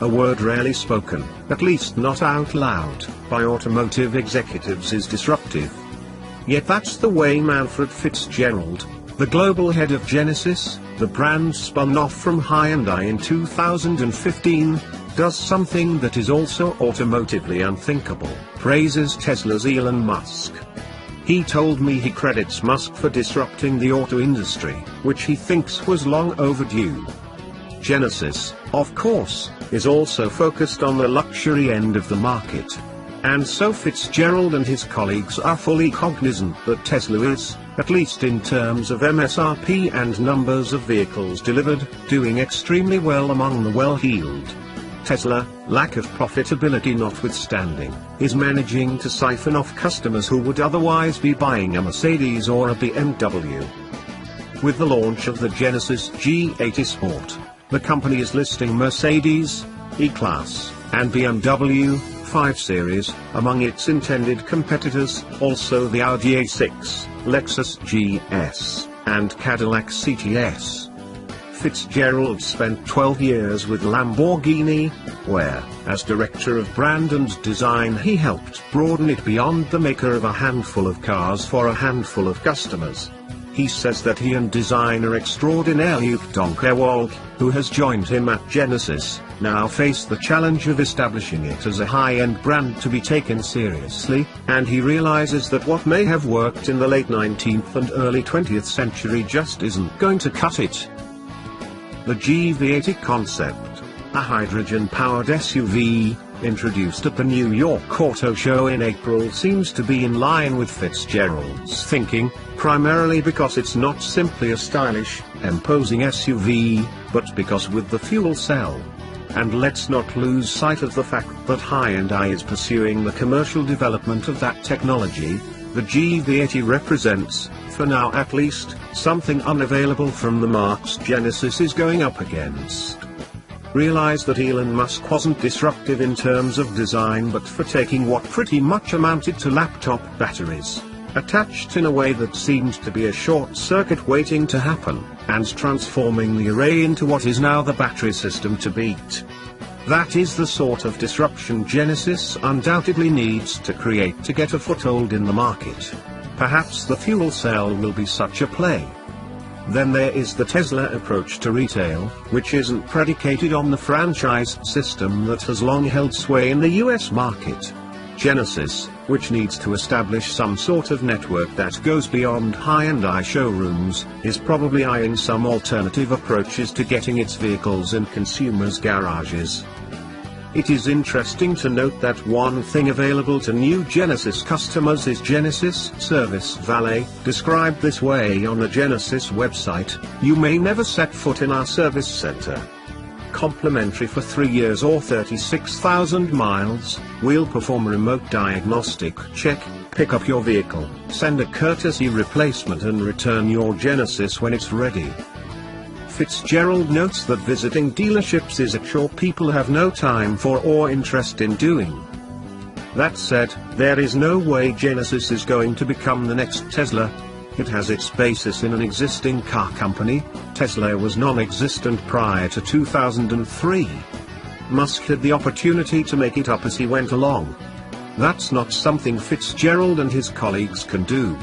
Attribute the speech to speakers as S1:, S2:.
S1: a word rarely spoken, at least not out loud, by automotive executives is disruptive. Yet that's the way Manfred Fitzgerald, the global head of Genesis, the brand spun off from Hyundai in 2015, does something that is also automotively unthinkable, praises Tesla's Elon Musk. He told me he credits Musk for disrupting the auto industry, which he thinks was long overdue. Genesis, of course, is also focused on the luxury end of the market. And so Fitzgerald and his colleagues are fully cognizant that Tesla is, at least in terms of MSRP and numbers of vehicles delivered, doing extremely well among the well-heeled. Tesla, lack of profitability notwithstanding, is managing to siphon off customers who would otherwise be buying a Mercedes or a BMW. With the launch of the Genesis G80 Sport, the company is listing Mercedes, E-Class, and BMW 5 Series among its intended competitors, also the Audi A6, Lexus GS, and Cadillac CTS. Fitzgerald spent 12 years with Lamborghini, where, as director of brand and design, he helped broaden it beyond the maker of a handful of cars for a handful of customers. He says that he and designer extraordinaire Luc Donkerwald, who has joined him at Genesis, now face the challenge of establishing it as a high-end brand to be taken seriously, and he realizes that what may have worked in the late 19th and early 20th century just isn't going to cut it. The GV80 concept, a hydrogen-powered SUV, introduced at the New York Auto Show in April, seems to be in line with Fitzgerald's thinking, primarily because it's not simply a stylish, imposing SUV, but because with the fuel cell. And let's not lose sight of the fact that Hyundai is pursuing the commercial development of that technology. The GV80 represents, for now at least, something unavailable from the marks Genesis is going up against. Realize that Elon Musk wasn't disruptive in terms of design, but for taking what pretty much amounted to laptop batteries, attached in a way that seemed to be a short circuit waiting to happen, and transforming the array into what is now the battery system to beat. That is the sort of disruption Genesis undoubtedly needs to create to get a foothold in the market. Perhaps the fuel cell will be such a play. Then there is the Tesla approach to retail, which isn't predicated on the franchise system that has long held sway in the US market. Genesis, which needs to establish some sort of network that goes beyond Hyundai showrooms, is probably eyeing some alternative approaches to getting its vehicles in consumers' garages. It is interesting to note that one thing available to new Genesis customers is Genesis Service Valet, described this way on the Genesis website: "You may never set foot in our service center. Complimentary for 3 years or 36,000 miles, we'll perform a remote diagnostic check, pick up your vehicle, send a courtesy replacement and return your Genesis when it's ready." Fitzgerald notes that visiting dealerships is a chore people have no time for or interest in doing. That said, there is no way Genesis is going to become the next Tesla. It has its basis in an existing car company. Tesla was non-existent prior to 2003. Musk had the opportunity to make it up as he went along. That's not something Fitzgerald and his colleagues can do.